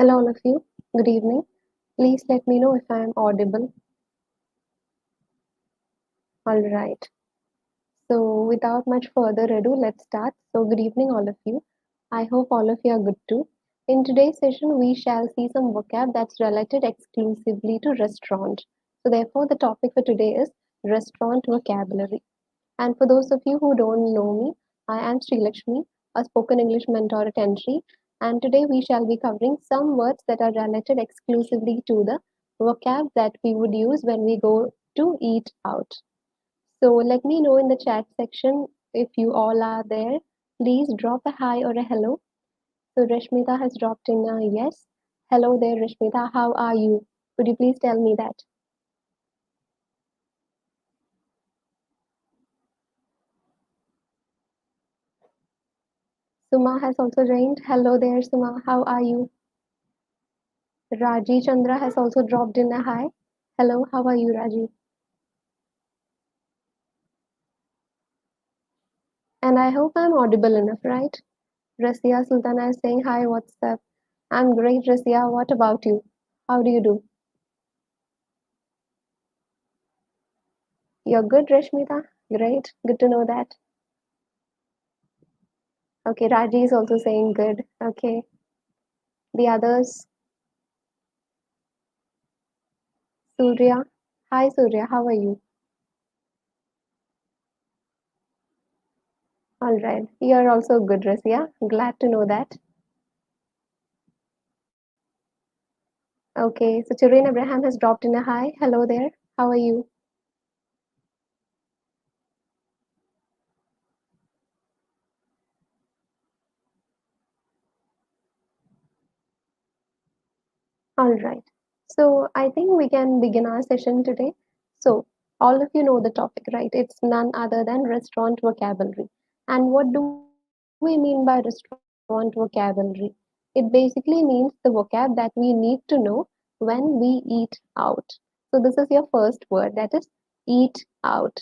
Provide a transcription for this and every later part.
Hello, all of you. Good evening. Please let me know if I am audible. All right. So, without much further ado, let's start. So, good evening, all of you. I hope all of you are good too. In today's session, we shall see some vocab that's related exclusively to restaurant. So, therefore, the topic for today is restaurant vocabulary. And for those of you who don't know me, I am Sri Lakshmi, a spoken English mentor at Entri, and today we shall be covering some words that are related exclusively to the vocab that we would use when we go to eat out. So let me know in the chat section if you all are there. Please drop a hi or a hello. So Rashmita has dropped in a yes. Hello there, Rashmita. How are you? Could you please tell me that? Suma has also joined. Hello there, Suma. How are you? Raji Chandra has also dropped in a hi. Hello, how are you, Raji? And I hope I'm audible enough, right? Rasia Sultana is saying hi, what's up? I'm great, Rasia. What about you? How do you do? You're good, Rashmita? Great, good to know that. Okay, Raji is also saying good. Okay, the others, Surya. Hi, Surya, how are you? All right, you're also good, Rasia. Glad to know that. Okay, so Chireen Abraham has dropped in a hi. Hello there, how are you? All right. So I think we can begin our session today. So all of you know the topic, right? It's none other than restaurant vocabulary. And what do we mean by restaurant vocabulary? It basically means the vocab that we need to know when we eat out. So this is your first word, that is eat out.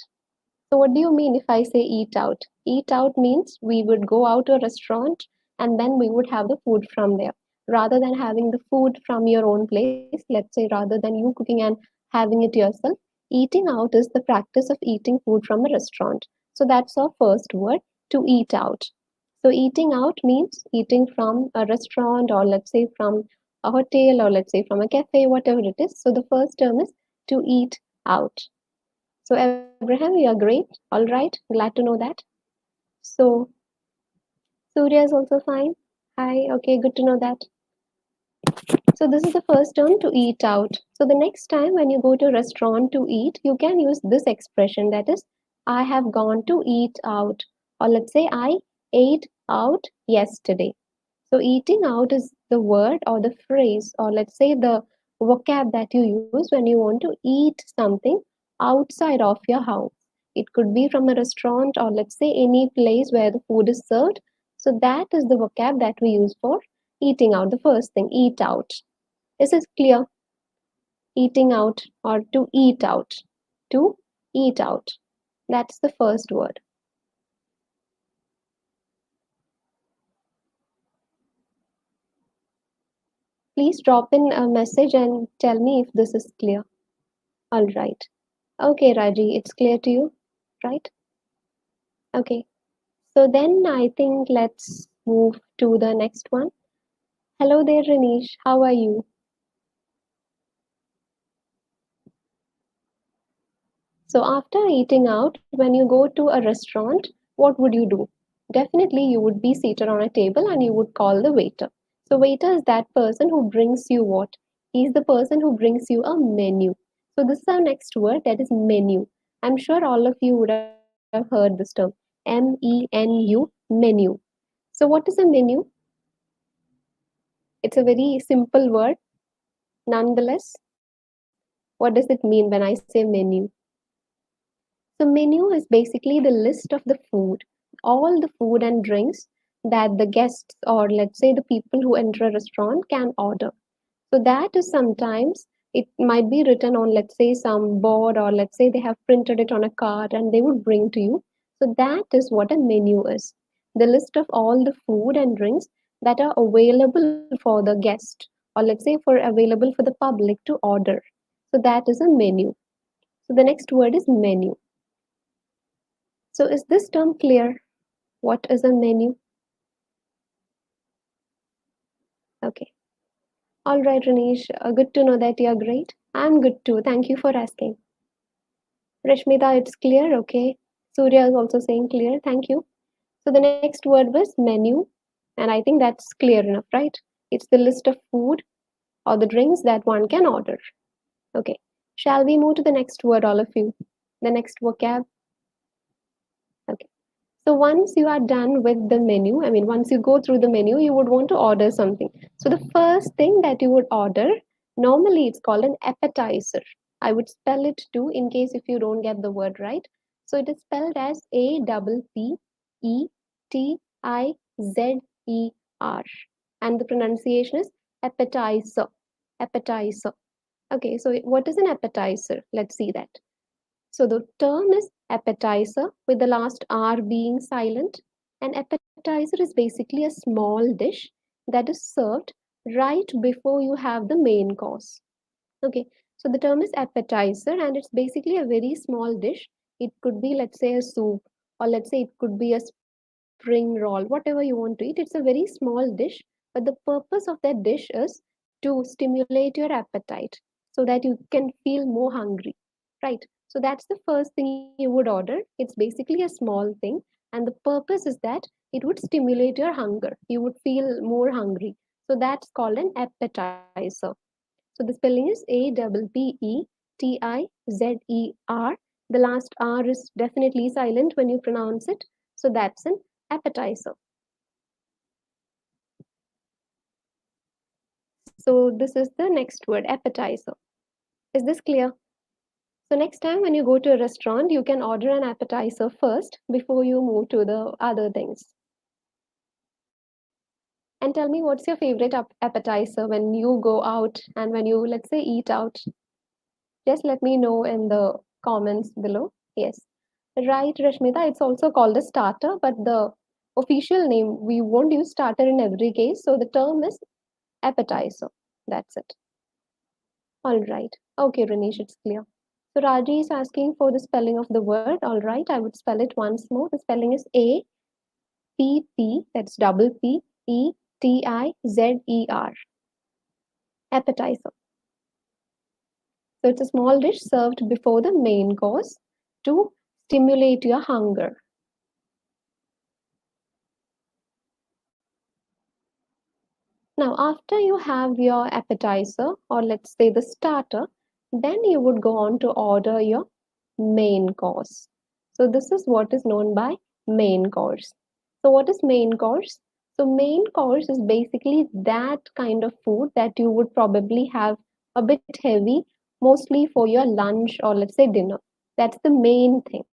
So what do you mean if I say eat out? Eat out means we would go out to a restaurant and then we would have the food from there. Rather than having the food from your own place, let's say rather than you cooking and having it yourself, eating out is the practice of eating food from a restaurant. So that's our first word, to eat out. So eating out means eating from a restaurant or let's say from a hotel or let's say from a cafe, whatever it is. So the first term is to eat out. So, Abraham, you are great. All right. Glad to know that. So, Surya is also fine. Hi. Okay. Good to know that. So, this is the first term, to eat out. So, the next time when you go to a restaurant to eat, you can use this expression, that is, I have gone to eat out. Or let's say, I ate out yesterday. So, eating out is the word or the phrase, or let's say the vocab that you use when you want to eat something outside of your house. It could be from a restaurant or let's say any place where the food is served. So, that is the vocab that we use for eating out. The first thing, eat out. This is clear. Eating out or to eat out. To eat out. That's the first word. Please drop in a message and tell me if this is clear. All right. Okay, Raji, it's clear to you, right? Okay. So then I think let's move to the next one. Hello there, Ranish. How are you? So after eating out, when you go to a restaurant, what would you do? Definitely, you would be seated on a table and you would call the waiter. So waiter is that person who brings you what? He's the person who brings you a menu. So this is our next word, that is menu. I'm sure all of you would have heard this term. MENU, menu. So what is a menu? It's a very simple word. Nonetheless, what does it mean when I say menu? So menu is basically the list of the food, all the food and drinks that the guests or let's say the people who enter a restaurant can order. So that is sometimes it might be written on let's say some board or let's say they have printed it on a card and they would bring to you. So that is what a menu is. The list of all the food and drinks that are available for the guest or or let's say for available for the public to order. So that is a menu. So the next word is menu. So is this term clear? What is a menu? Okay. All right, Ranish. Good to know that you're great. I'm good too. Thank you for asking. Rashmita, it's clear. Okay. Surya is also saying clear. Thank you. So the next word was menu, and I think that's clear enough, right? It's the list of food or the drinks that one can order. Okay. Shall we move to the next word, all of you? The next vocab? Okay. So once you are done with the menu, I mean, once you go through the menu, you would want to order something. So the first thing that you would order, normally it's called an appetizer. I would spell it too in case if you don't get the word right. So it is spelled as Appetizer. And the pronunciation is appetizer. Appetizer. Okay, so what is an appetizer? Let's see that. So the term is appetizer with the last R being silent. An appetizer is basically a small dish that is served right before you have the main course. Okay, so the term is appetizer and it's basically a very small dish. It could be, let's say, a soup, or let's say it could be a spring roll, whatever you want to eat. It's a very small dish, but the purpose of that dish is to stimulate your appetite so that you can feel more hungry, right? So that's the first thing you would order. It's basically a small thing, and the purpose is that it would stimulate your hunger. You would feel more hungry. So that's called an appetizer. So the spelling is Appetizer. The last R is definitely silent when you pronounce it. So that's an appetizer. So this is the next word, appetizer. Is this clear? So next time when you go to a restaurant, you can order an appetizer first before you move to the other things. And tell me, what's your favorite appetizer when you go out and when you, let's say, eat out? Just let me know in the comments below. Yes. Right, Rashmita, it's also called a starter, but the official name, we won't use starter in every case. So the term is appetizer. That's it. All right. Okay, Ranish, it's clear. So Raji is asking for the spelling of the word. All right, I would spell it once more. The spelling is APP, that's double Petizer. Appetizer. So it's a small dish served before the main course to stimulate your hunger. Now, after you have your appetizer, or let's say the starter, then you would go on to order your main course. So, this is what is known by main course. So, what is main course? So, main course is basically that kind of food that you would probably have a bit heavy, mostly for your lunch or let's say dinner. That's the main thing.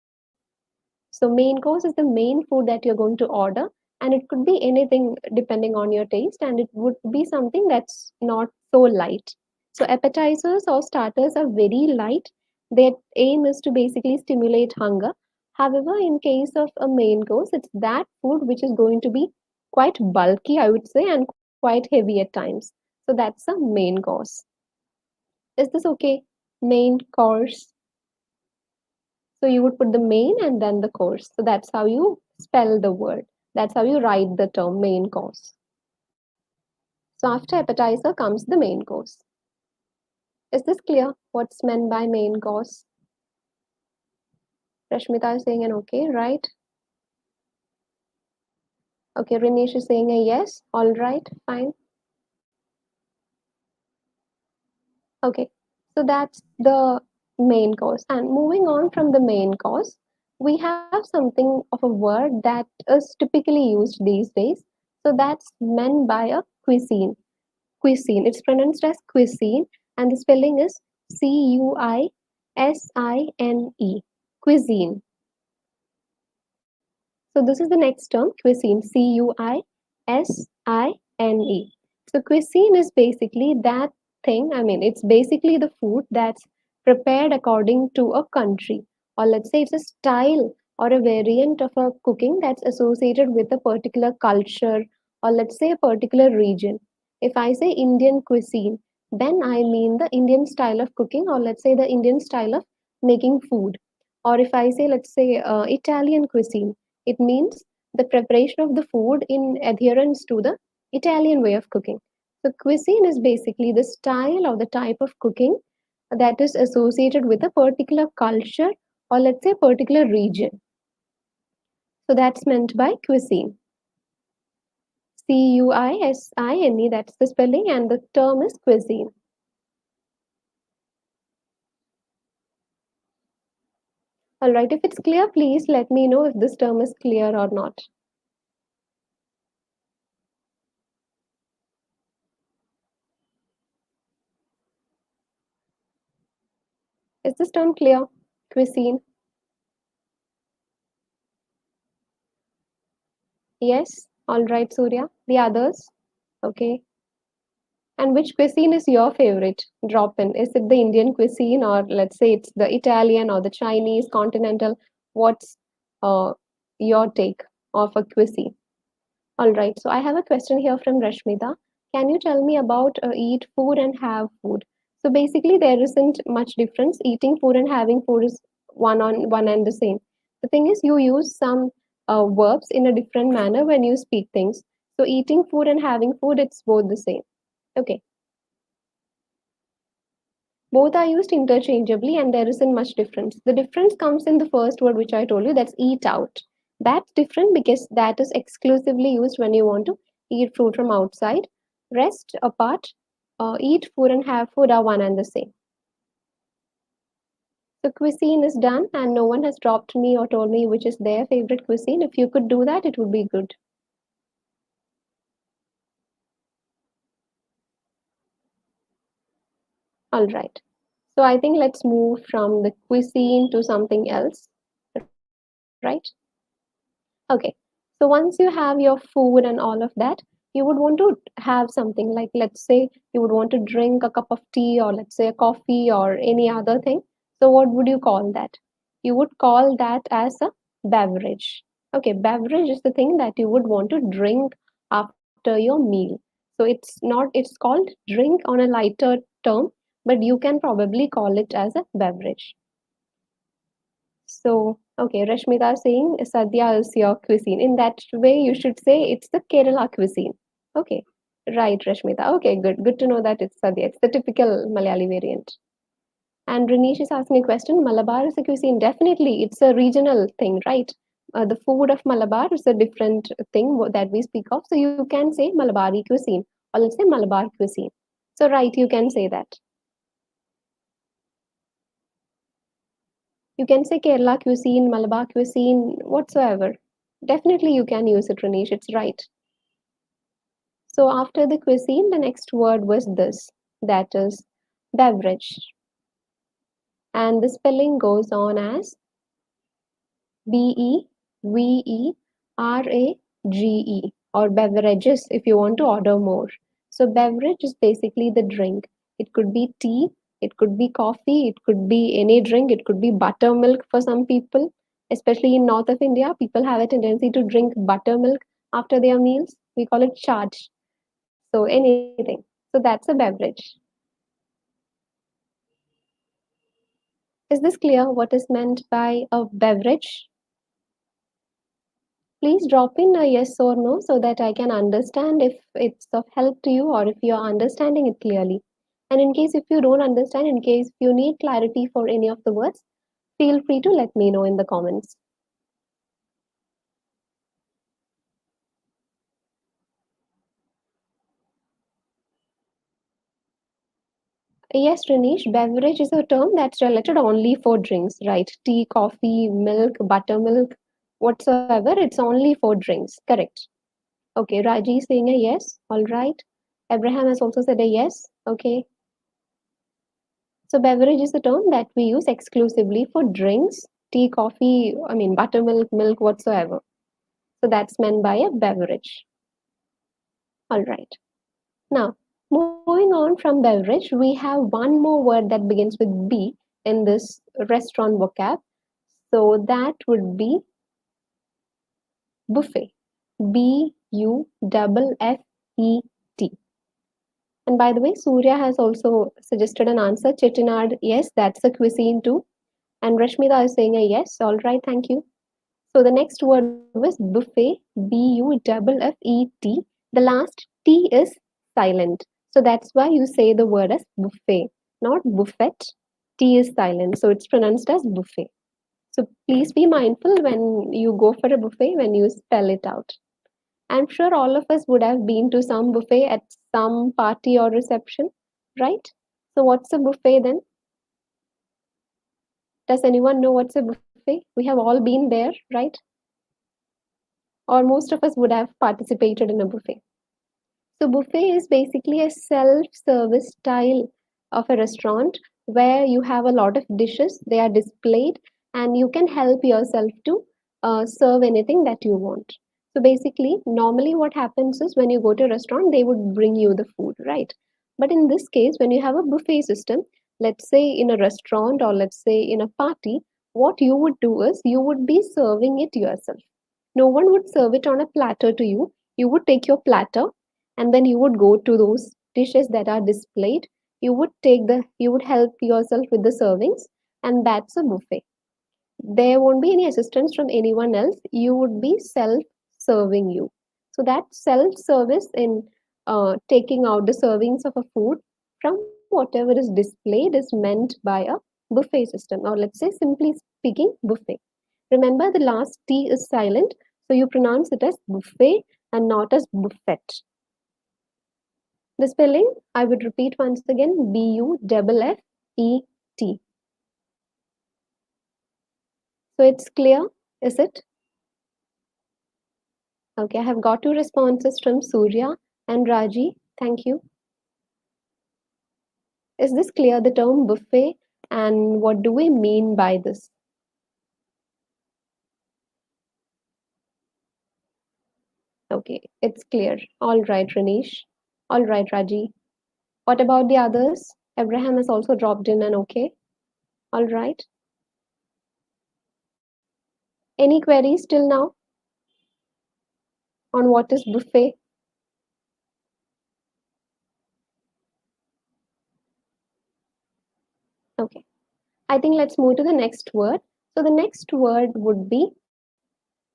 So main course is the main food that you're going to order, and it could be anything depending on your taste, and it would be something that's not so light. So appetizers or starters are very light. Their aim is to basically stimulate hunger. However, in case of a main course, it's that food which is going to be quite bulky, I would say, and quite heavy at times. So that's a main course. Is this okay? Main course. So you would put the main and then the course. So that's how you spell the word. That's how you write the term main course. So after appetizer comes the main course. Is this clear? What's meant by main course? Rashmita is saying an okay, right? Okay, Rinesh is saying a yes. All right, fine. Okay, so that's the main course. And moving on from the main course, we have something of a word that is typically used these days. So that's meant by a cuisine. Cuisine. It's pronounced as cuisine, and the spelling is Cuisine. So this is the next term, cuisine. Cuisine. So cuisine is basically that thing. I mean, it's basically the food that's prepared according to a country, or let's say it's a style or a variant of a cooking that's associated with a particular culture, or let's say a particular region. If I say Indian cuisine, then I mean the Indian style of cooking, or let's say the Indian style of making food. Or if I say, let's say, Italian cuisine, it means the preparation of the food in adherence to the Italian way of cooking. So, cuisine is basically the style or the type of cooking that is associated with a particular culture or, let's say, a particular region. So, that's meant by cuisine. Cuisine, that's the spelling, and the term is cuisine. All right, if it's clear, please let me know if this term is clear or not. Is this term clear? Cuisine? Yes. All right, Surya. The others? Okay. And which cuisine is your favorite? Drop in. Is it the Indian cuisine, or let's say it's the Italian or the Chinese, continental? What's uh, your take of a cuisine? All right. So I have a question here from Rashmita. Can you tell me about eat food and have food? So basically, there isn't much difference. Eating food and having food is one and the same. The thing is, you use some verbs in a different manner when you speak things. So eating food and having food, it's both the same. Okay. Both are used interchangeably and there isn't much difference. The difference comes in the first word, which I told you, that's eat out. That's different because that is exclusively used when you want to eat food from outside. Rest apart, eat food and have food are one and the same. So cuisine is done and no one has dropped me or told me which is their favorite cuisine. If you could do that, it would be good. All right. So I think let's move from the cuisine to something else, right? Okay. So once you have your food and all of that, you would want to have something like, let's say, you would want to drink a cup of tea or let's say a coffee or any other thing. So what would you call that? You would call that as a beverage. Okay, beverage is the thing that you would want to drink after your meal. So it's called drink on a lighter term, but you can probably call it as a beverage. So, okay, Rashmita is saying Sadhya is your cuisine. In that way, you should say it's the Kerala cuisine. Okay, right, Rashmita. Okay, good. Good to know that it's Sadhya. It's the typical Malayali variant. And Rinish is asking a question. Malabar is a cuisine. Definitely, it's a regional thing, right? The food of Malabar is a different thing that we speak of. So you can say Malabari cuisine or let's say Malabar cuisine. So, right, you can say that. You can say Kerala cuisine, Malabar cuisine, whatsoever. Definitely you can use it, Ranish. It's right. So after the cuisine, the next word was this, that is beverage. And the spelling goes on as Beverage or beverages if you want to order more. So beverage is basically the drink. It could be tea, it could be coffee, it could be any drink, it could be buttermilk for some people. Especially in north of India, people have a tendency to drink buttermilk after their meals. We call it charge. So anything. So that's a beverage. Is this clear what is meant by a beverage? Please drop in a yes or no so that I can understand if it's of help to you or if you're understanding it clearly. And in case if you don't understand, in case you need clarity for any of the words, feel free to let me know in the comments. Yes, Ranish, beverage is a term that's related only for drinks, right? Tea, coffee, milk, buttermilk, whatsoever, it's only for drinks. Correct. Okay, Raji is saying a yes. All right. Abraham has also said a yes. Okay. So beverage is a term that we use exclusively for drinks, tea, coffee, I mean buttermilk, milk, whatsoever. So that's meant by a beverage. All right. Now, moving on from beverage, we have one more word that begins with B in this restaurant vocab. So that would be buffet. Buffet. And by the way, Surya has also suggested an answer. Chettinad, yes, that's a cuisine too. And Rashmita is saying a yes. All right, thank you. So the next word was buffet, Buffet. The last T is silent. So that's why you say the word as buffet, not buffet. T is silent. So it's pronounced as buffet. So please be mindful when you go for a buffet when you spell it out. I'm sure all of us would have been to some buffet at some party or reception, right? So what's a buffet then? Does anyone know what's a buffet? We have all been there, right? Or most of us would have participated in a buffet. So, buffet is basically a self service style of a restaurant where you have a lot of dishes, they are displayed, and you can help yourself to serve anything that you want. So, basically, normally what happens is when you go to a restaurant, they would bring you the food, right? But in this case, when you have a buffet system, let's say in a restaurant or let's say in a party, what you would do is you would be serving it yourself. No one would serve it on a platter to you. You would take your platter and then you would go to those dishes that are displayed. You would help yourself with the servings, and that's a buffet. There won't be any assistance from anyone else. You would be self serving you. So that self service in taking out the servings of a food from whatever is displayed is meant by a buffet system, or let's say simply speaking buffet. Remember, the last T is silent, so you pronounce it as buffet and not as buffet. The spelling, I would repeat once again, Buffet. So it's clear, is it? Okay, I have got two responses from Surya and Raji. Thank you. Is this clear, the term buffet, and what do we mean by this? Okay, it's clear. All right, Ranish. All right, Raji. What about the others? Abraham has also dropped in and okay. All right. Any queries till now on what is buffet? Okay. I think let's move to the next word. So the next word would be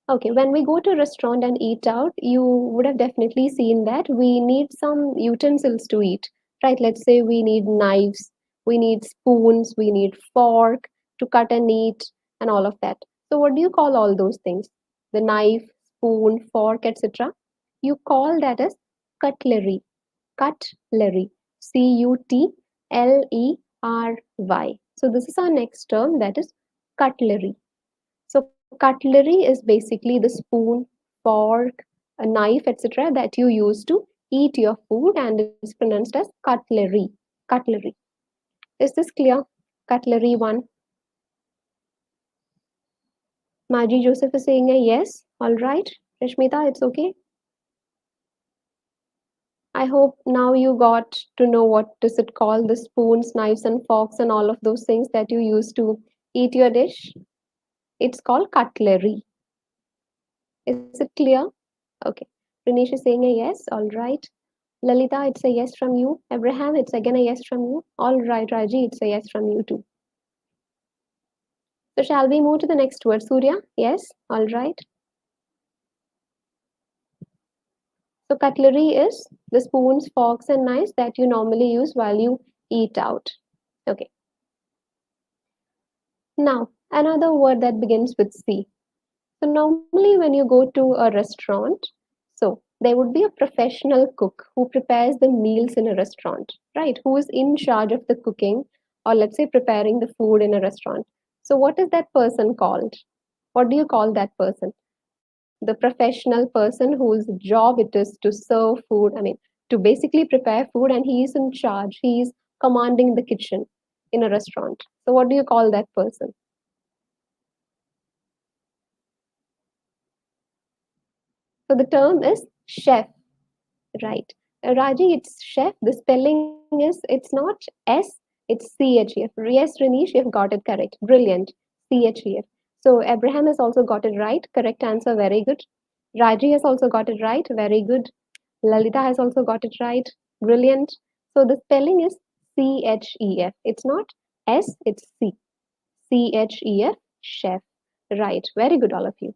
okay. When we go to a restaurant and eat out, you would have definitely seen that we need some utensils to eat, right? Let's say we need knives, we need spoons, we need fork to cut and eat, and all of that. So what do you call all those things? The knife, spoon, fork, etc. You call that as cutlery. Cutlery. Cutlery. So this is our next term, that is cutlery. So cutlery is basically the spoon, fork, a knife, etc. that you use to eat your food and is pronounced as cutlery. Cutlery. Is this clear? Cutlery one. Maji Joseph is saying a yes. All right. Rashmita, it's okay. I hope now you got to know what does it call the spoons, knives, and forks and all of those things that you use to eat your dish. It's called cutlery. Is it clear? Okay. Rinesh is saying a yes. All right. Lalita, it's a yes from you. Abraham, it's again a yes from you. All right, Raji, it's a yes from you too. So shall we move to the next word? Surya? Yes. All right. So cutlery is the spoons, forks, and knives that you normally use while you eat out. Okay. Now, another word that begins with C. So normally when you go to a restaurant, so there would be a professional cook who prepares the meals in a restaurant, right? Who is in charge of the cooking or let's say preparing the food in a restaurant. So what is that person called? What do you call that person? The professional person whose job it is to serve food, to basically prepare food and he is in charge. He is commanding the kitchen in a restaurant. So what do you call that person? So the term is chef. Right. Raji, it's chef. The spelling is, it's not S, it's CHEF. Yes, Renish, you've got it correct. Brilliant. CHEF. So Abraham has also got it right. Correct answer. Very good. Raji has also got it right. Very good. Lalita has also got it right. Brilliant. So the spelling is CHEF. It's not S, it's C. CHEF, chef. Right. Very good, all of you.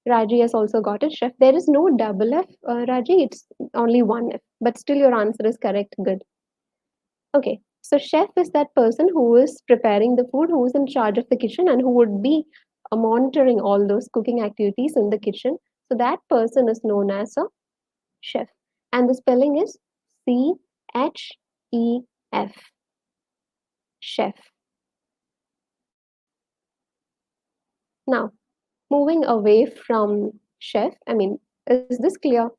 Raji has also got it. Chef. There is no double F, Raji. It's only one F. But still, your answer is correct. Good. Okay. So, chef is that person who is preparing the food, who is in charge of the kitchen, and who would be monitoring all those cooking activities in the kitchen. So, that person is known as a chef. And the spelling is CHEF. Chef. Now, moving away from chef, I mean, is this clear?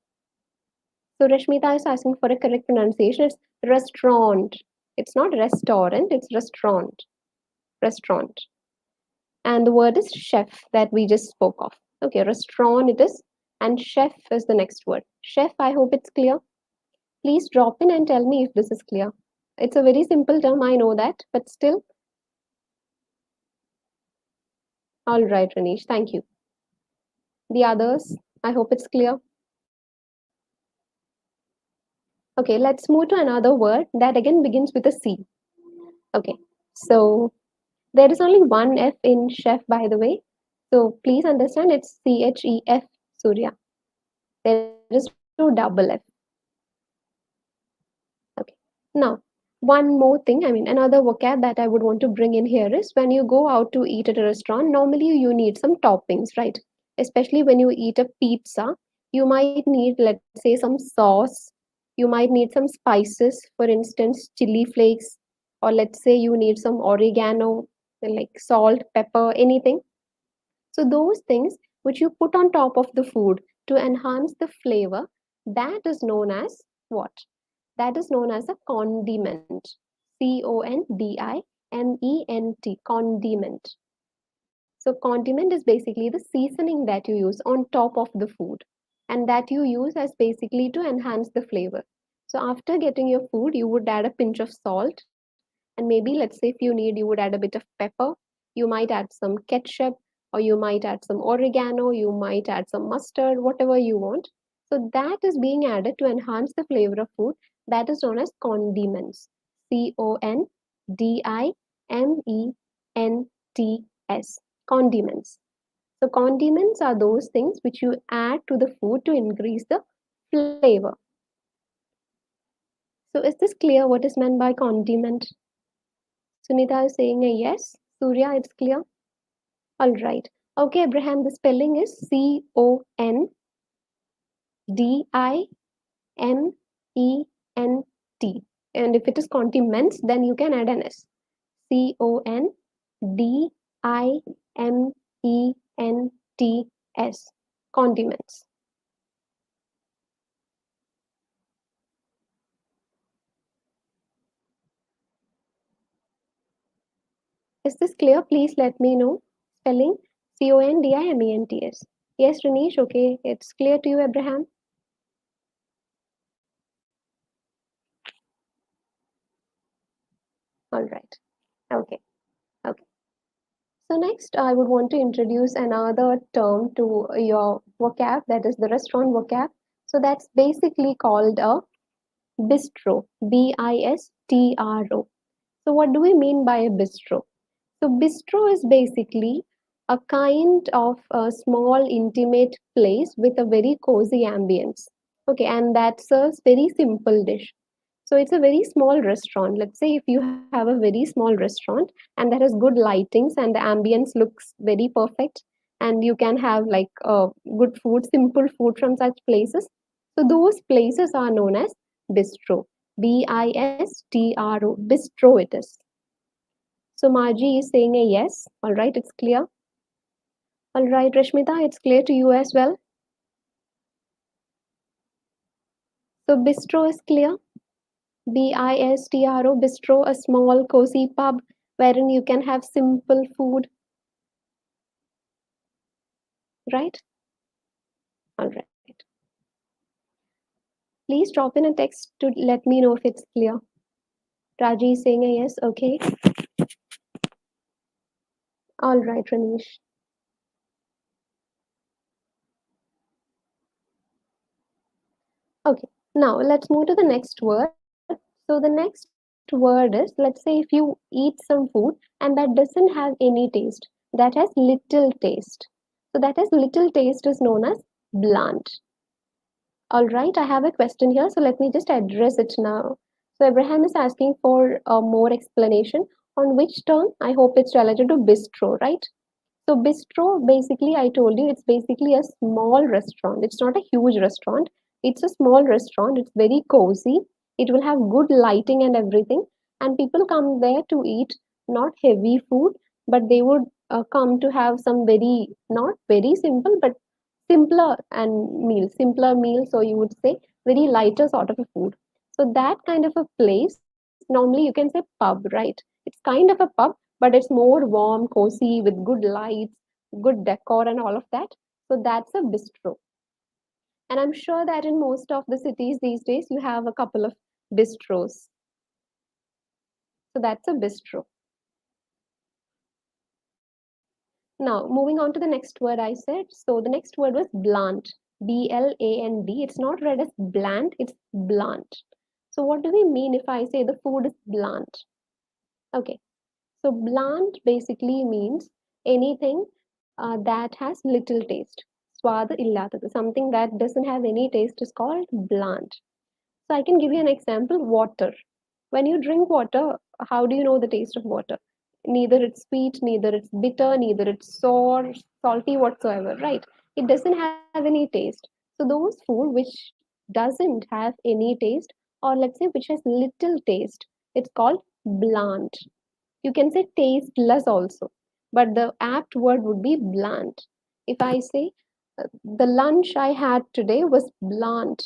So Rashmita is asking for a correct pronunciation. It's restaurant. It's not restaurant, it's restaurant. Restaurant. And the word is chef that we just spoke of. Okay, restaurant it is, and chef is the next word. Chef, I hope it's clear. Please drop in and tell me if this is clear. It's a very simple term, I know that, but still, all right, Ranish, thank you. The others, I hope it's clear. Okay, let's move to another word that again begins with a C. Okay, so there is only one F in chef, by the way. So please understand it's CHEF, Surya. There is no double F. Okay. Now, one more thing, I mean, another vocab that I would want to bring in here is when you go out to eat at a restaurant, normally you need some toppings, right? Especially when you eat a pizza, you might need, let's say, some sauce. You might need some spices, for instance, chili flakes, or let's say you need some oregano, like salt, pepper, anything. So those things which you put on top of the food to enhance the flavor, that is known as what? That is known as a condiment. Condiment. Condiment. So condiment is basically the seasoning that you use on top of the food and that you use as basically to enhance the flavor. So after getting your food, you would add a pinch of salt and maybe let's say if you need you would add a bit of pepper, you might add some ketchup, or you might add some oregano, you might add some mustard, whatever you want. So that is being added to enhance the flavor of food. That is known as condiments. Condiments. Condiments. So condiments are those things which you add to the food to increase the flavor. So is this clear what is meant by condiment? Sunita is saying a yes. Surya, it's clear. All right. Okay, Abraham, the spelling is Condiment. And if it is condiments, then you can add an S. Condiments. Condiments. Is this clear? Please let me know. Spelling Condiments. Yes, Ranish, okay. It's clear to you, Abraham? All right. Okay. Okay. So next, I would want to introduce another term to your vocab, that is the restaurant vocab. So that's basically called a bistro, Bistro. So what do we mean by a bistro? So bistro is basically a kind of a small intimate place with a very cozy ambience. Okay, and that serves very simple dish. So it's a very small restaurant. Let's say if you have a very small restaurant and that has good lightings and the ambience looks very perfect, and you can have like good food, simple food from such places. So those places are known as bistro. Bistro. Bistro it is. So Margie is saying a yes. All right, it's clear. All right, Rashmita, it's clear to you as well. So bistro is clear. Bistro, a small cozy pub wherein you can have simple food, right? All right. Please drop in a text to let me know if it's clear. Raji is saying a yes. Okay. All right, Ranish. Okay. Now let's move to the next word. So the next word is, let's say if you eat some food and that doesn't have any taste, that has little taste. So that has little taste is known as bland. All right, I have a question here, so let me just address it now. So Abraham is asking for more explanation on which term. I hope it's related to bistro, right? So bistro, basically, I told you it's basically a small restaurant. It's not a huge restaurant. It's a small restaurant. It's very cozy. It will have good lighting and everything. And people come there to eat not heavy food, but they would come to have some very, not very simple, but simpler meal. So you would say very lighter sort of a food. So that kind of a place, normally you can say pub, right? It's kind of a pub, but it's more warm, cozy with good lights, good decor, and all of that. So that's a bistro. And I'm sure that in most of the cities these days, you have a couple of bistros. So that's a bistro. Now, moving on to the next word I said. So the next word was bland. Bland. It's not read as bland, it's bland. So what do we mean if I say the food is bland? Okay. So bland basically means anything that has little taste. Swad illathathu. Something that doesn't have any taste is called bland. So I can give you an example, water. When you drink water, how do you know the taste of water? Neither it's sweet, neither it's bitter, neither it's sour, salty whatsoever, right? It doesn't have any taste. So those food which doesn't have any taste, or let's say which has little taste, it's called bland. You can say tasteless also, but the apt word would be bland. If I say the lunch I had today was bland,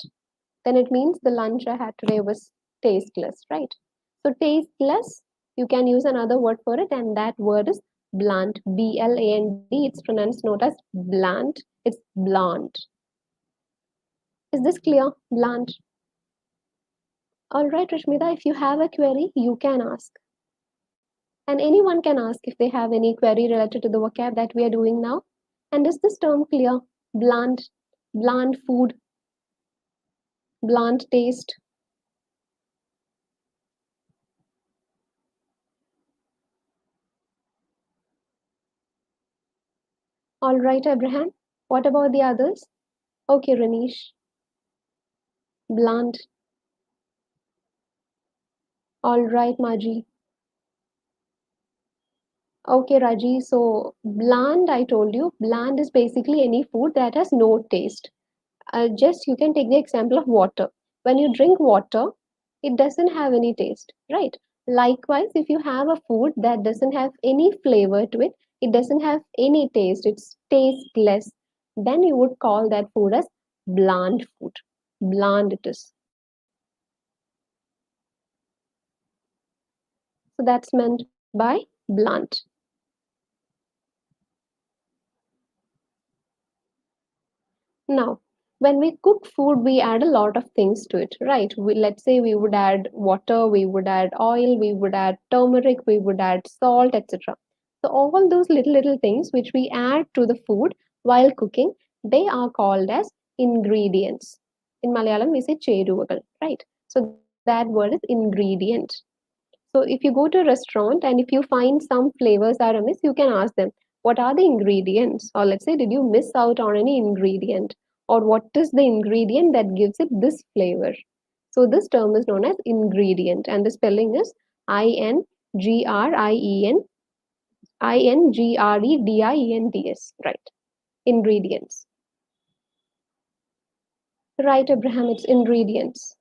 then it means the lunch I had today was tasteless, right? So tasteless, you can use another word for it, and that word is bland. Bland. It's pronounced not as bland, it's bland. Is this clear? Bland. All right, Rashmita, if you have a query, you can ask. And anyone can ask if they have any query related to the vocab that we are doing now. And is this term clear? Bland, bland food, bland taste. All right, Abraham. What about the others? Okay, Ranish. Bland. All right, Maji. Okay, Raji. So bland, I told you, bland is basically any food that has no taste. Just you can take the example of water. When you drink water, it doesn't have any taste, right? Likewise, if you have a food that doesn't have any flavor to it, it doesn't have any taste, it's tasteless, then you would call that food as bland food. Bland it is. So that's meant by bland. Now, when we cook food, we add a lot of things to it, right? Let's say we would add water, we would add oil, we would add turmeric, we would add salt, etc. So all those little things which we add to the food while cooking, they are called as ingredients. In Malayalam, we say cheruvagal, right? So that word is ingredient. So if you go to a restaurant and if you find some flavors are amiss, you can ask them, what are the ingredients? Or let's say, did you miss out on any ingredient? Or what is the ingredient that gives it this flavor? So this term is known as ingredient, and the spelling is Ingredient, right? Ingredients. Right, Abraham, it's ingredients.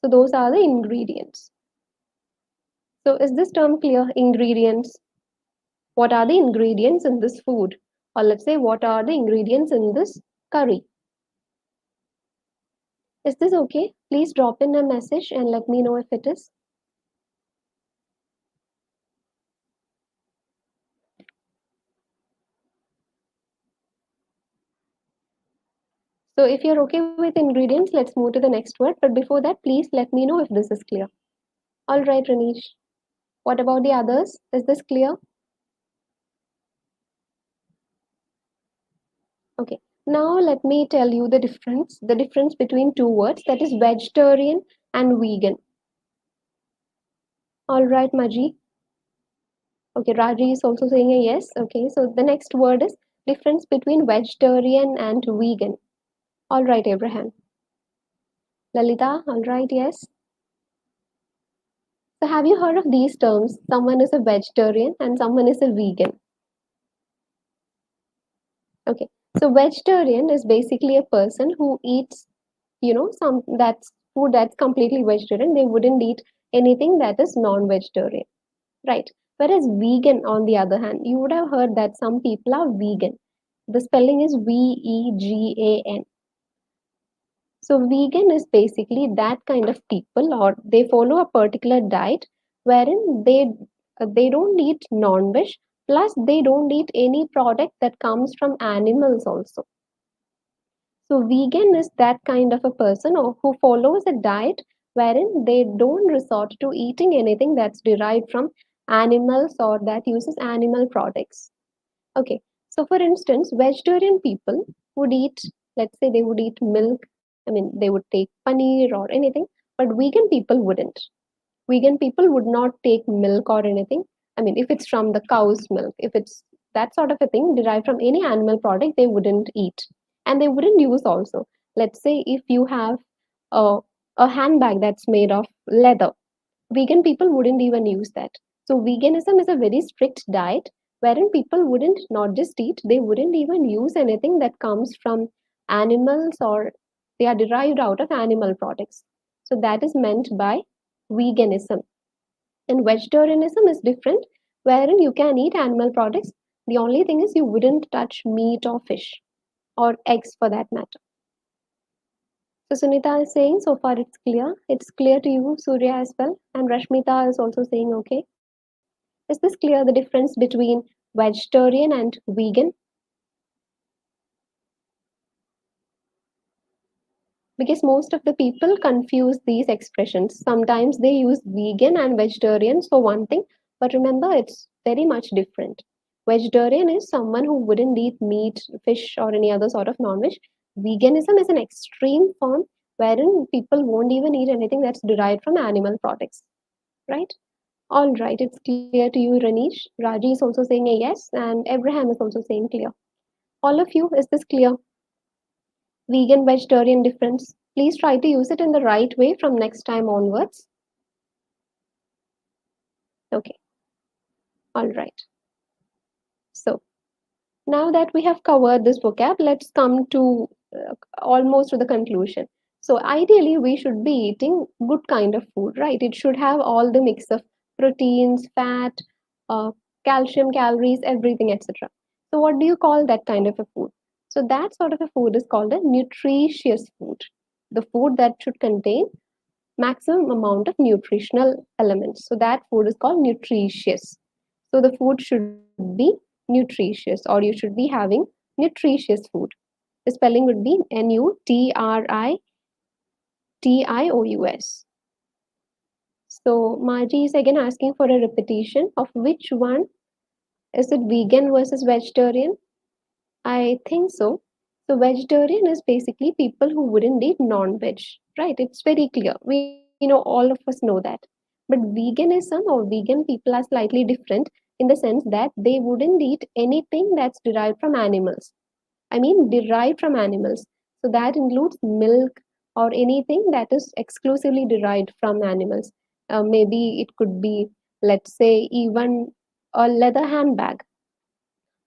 So those are the ingredients. So is this term clear? Ingredients. What are the ingredients in this food? Or let's say, what are the ingredients in this curry? Is this okay? Please drop in a message and let me know if it is. So if you're okay with ingredients, let's move to the next word. But before that, please let me know if this is clear. All right, Ranish. What about the others? Is this clear? Okay. Now let me tell you the difference between two words, that is vegetarian and vegan. All right, Maji. Okay, Raji is also saying a yes. Okay, so the next word is difference between vegetarian and vegan. All right, Abraham. Lalita, all right, yes. So have you heard of these terms? Someone is a vegetarian and someone is a vegan. Okay, so vegetarian is basically a person who eats, some that's food that's completely vegetarian. They wouldn't eat anything that is non-vegetarian, right? Whereas vegan, on the other hand, you would have heard that some people are vegan. The spelling is vegan. So vegan is basically that kind of people, or they follow a particular diet wherein they don't eat non-veg, plus they don't eat any product that comes from animals also. So vegan is that kind of a person who follows a diet wherein they don't resort to eating anything that's derived from animals or that uses animal products. Okay, so for instance, vegetarian people would eat, let's say they would eat milk. I mean, they would take paneer or anything, but vegan people wouldn't. Vegan people would not take milk or anything. I mean, if it's from the cow's milk, if it's that sort of a thing derived from any animal product, they wouldn't eat. And they wouldn't use also. Let's say if you have a, a handbag that's made of leather, vegan people wouldn't even use that. So veganism is a very strict diet wherein people wouldn't not just eat, they wouldn't even use anything that comes from animals or they are derived out of animal products. So that is meant by veganism. And vegetarianism is different, wherein you can eat animal products. The only thing is you wouldn't touch meat or fish or eggs for that matter. So Sunita is saying so far it's clear. It's clear to you, Surya, as well. And Rashmita is also saying okay. Is this clear the difference between vegetarian and vegan? Because most of the people confuse these expressions. Sometimes they use vegan and vegetarians for one thing, but remember it's very much different. Vegetarian is someone who wouldn't eat meat, fish, or any other sort of non veg. Veganism is an extreme form wherein people won't even eat anything that's derived from animal products, right? All right, it's clear to you, Ranish. Raji is also saying a yes, and Abraham is also saying clear. All of you, is this clear? Vegan vegetarian difference. Please try to use it in the right way from next time onwards. Okay, all right. So now that we have covered this vocab, let's come to almost to the conclusion. So ideally, we should be eating good kind of food, right? It should have all the mix of proteins, fat, uh, calcium, calories, everything, etc. So what do you call that kind of a food? So that sort of a food is called a nutritious food. The food that should contain maximum amount of nutritional elements. So that food is called nutritious. So the food should be nutritious, or you should be having nutritious food. The spelling would be Nutrious. So Margie is again asking for a repetition of which one. Is it vegan versus vegetarian? I think so. So vegetarian is basically people who wouldn't eat non-veg, right? It's very clear. We know all of us know that. But veganism or vegan people are slightly different in the sense that they wouldn't eat anything that's derived from animals. I mean, derived from animals. So that includes milk or anything that is exclusively derived from animals. Maybe it could be, let's say, even a leather handbag,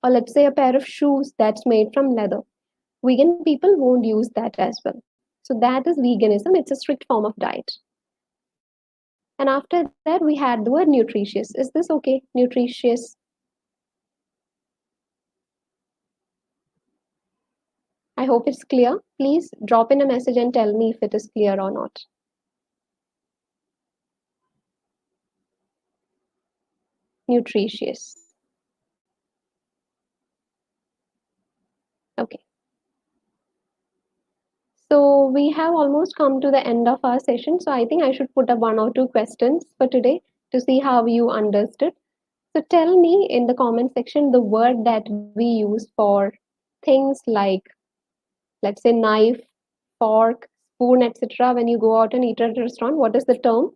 or let's say a pair of shoes that's made from leather. Vegan people won't use that as well. So that is veganism. It's a strict form of diet. And after that, we had the word nutritious. Is this okay? Nutritious. I hope it's clear. Please drop in a message and tell me if it is clear or not. Nutritious. Okay. So we have almost come to the end of our session. So I think I should put up one or two questions for today to see how you understood. So tell me in the comment section the word that we use for things like, let's say, knife, fork, spoon, etc. When you go out and eat at a restaurant, what is the term?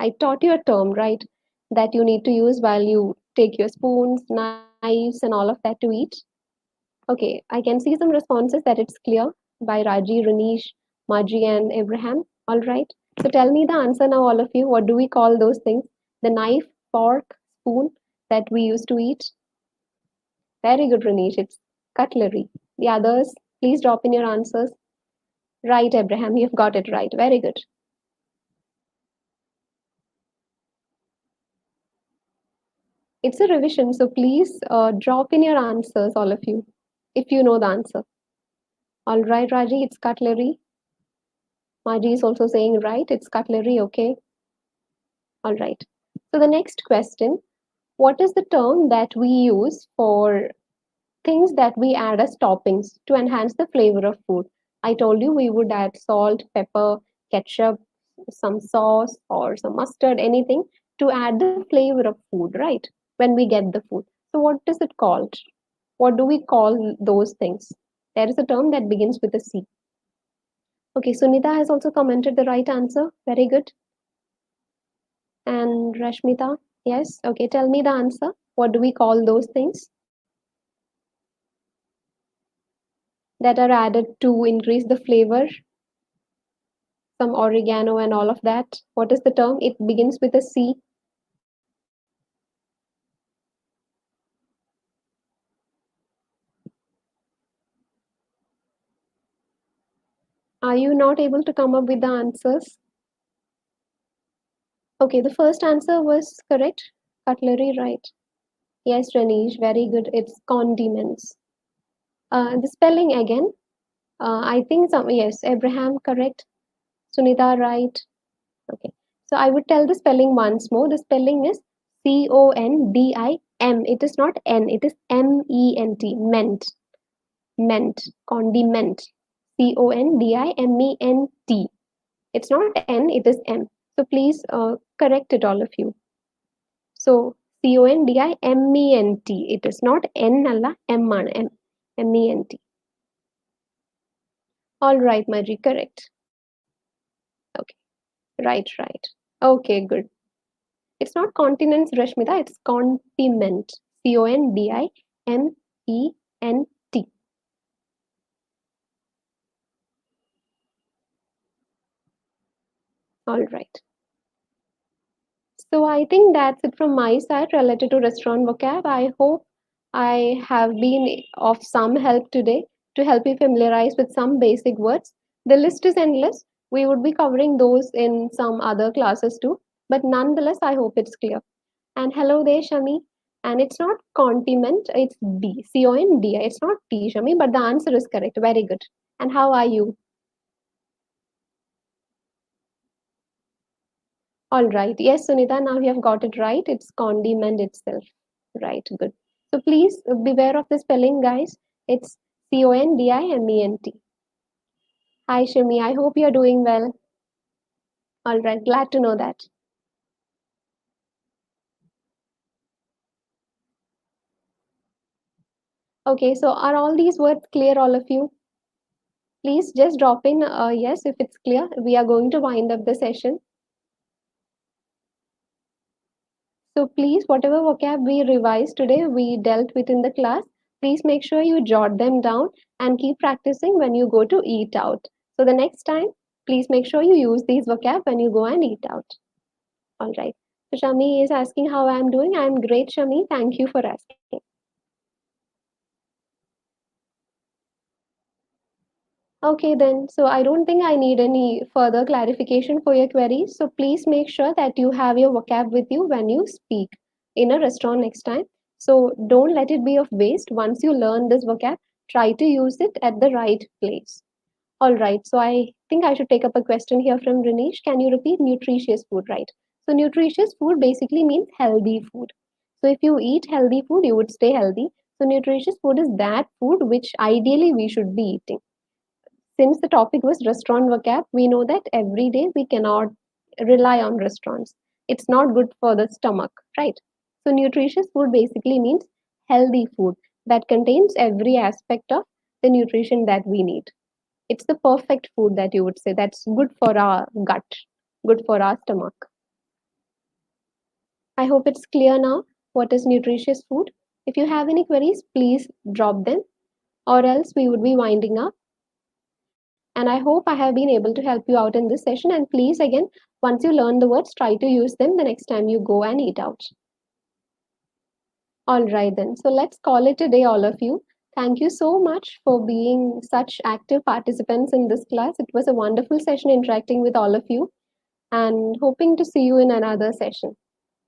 I taught you a term, right? that you need to use while you take your spoons, knives, and all of that to eat? Okay, I can see some responses that it's clear by Raji, Ranish, Maji, and Abraham. All right. So tell me the answer now, all of you. What do we call those things? The knife, fork, spoon that we use to eat? Very good, Ranish. It's cutlery. The others, please drop in your answers. Right, Abraham, you've got it right. Very good. It's a revision, so please drop in your answers, all of you, if you know the answer. All right, Raji, it's cutlery. Maji is also saying right, it's cutlery, okay. All right. So the next question, what is the term that we use for things that we add as toppings to enhance the flavor of food? I told you we would add salt, pepper, ketchup, some sauce, or some mustard, anything to add the flavor of food, right? When we get the food. So, what is it called? What do we call those things? There is a term that begins with a C. Okay, Sunita has also commented the right answer. Very good. And Rashmita, yes. Okay, tell me the answer. What do we call those things that are added to increase the flavor? Some oregano and all of that. What is the term? It begins with a C. Are you not able to come up with the answers? Okay, the first answer was correct. Cutlery, right. Yes, Ranish, very good. It's condiments. The spelling again. I think some, yes, Abraham, correct. Sunita, right. Okay. So I would tell the spelling once more. The spelling is Condim. It is not N, it is MENT. Ment. Ment. Condiment. Condiment. It's not N, it is M. So please correct it, all of you. So Condiment. It is not N alla M ആണ് M. MENT. All right, Maji, correct. Okay. Right. Okay, good. It's not continents, Rashmita, it's condiment. Condiment. All right. So I think that's it from my side related to restaurant vocab. I hope I have been of some help today to help you familiarize with some basic words. The list is endless. We would be covering those in some other classes too. But nonetheless, I hope it's clear. And hello there, Shami. And it's not condiment, it's D. Condi. It's not T, Shami, but the answer is correct. Very good. And how are you? All right. Yes, Sunita, now you have got it right. It's condiment itself. Right, good. So please beware of the spelling, guys. It's Condiment. Hi, Shami. I hope you're doing well. All right. Glad to know that. Okay, so are all these words clear, all of you? Please just drop in yes if it's clear. We are going to wind up the session. So please, whatever vocab we revised today, we dealt with in the class, please make sure you jot them down and keep practicing when you go to eat out. So the next time, please make sure you use these vocab when you go and eat out. All right. So Shami is asking how I'm doing. I'm great, Shami. Thank you for asking. Okay, then. So I don't think I need any further clarification for your queries. So please make sure that you have your vocab with you when you speak in a restaurant next time. So don't let it be of waste. Once you learn this vocab, try to use it at the right place. All right. So I think I should take up a question here from Rinesh. Can you repeat nutritious food, right? So nutritious food basically means healthy food. So if you eat healthy food, you would stay healthy. So nutritious food is that food which ideally we should be eating. Since the topic was restaurant vocab, we know that every day we cannot rely on restaurants. It's not good for the stomach, right? So, nutritious food basically means healthy food that contains every aspect of the nutrition that we need. It's the perfect food that you would say that's good for our gut, good for our stomach. I hope it's clear now what is nutritious food. If you have any queries, please drop them, or else we would be winding up. And I hope I have been able to help you out in this session. And please, again, once you learn the words, try to use them the next time you go and eat out. All right, then. So let's call it a day, all of you. Thank you so much for being such active participants in this class. It was a wonderful session interacting with all of you and hoping to see you in another session.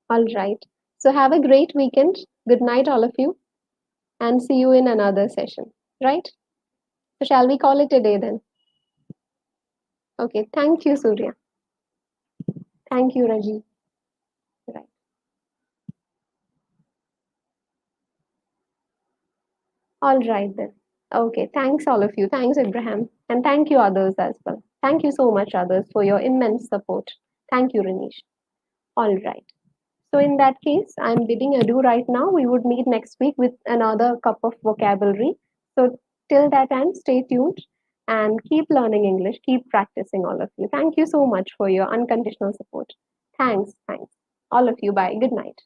All right. So have a great weekend. Good night, all of you, and see you in another session. Right? So shall we call it a day then? Okay. Thank you, Surya. Thank you, Raji. Right. All right then. Okay. Thanks, all of you. Thanks, Abraham. And thank you, others as well. Thank you so much, others, for your immense support. Thank you, Renish. All right. So, in that case, I'm bidding adieu right now. We would meet next week with another cup of vocabulary. So, till that time, stay tuned and keep learning English, keep practicing, all of you. Thank you so much for your unconditional support. Thanks. Thanks. All of you. Bye. Good night.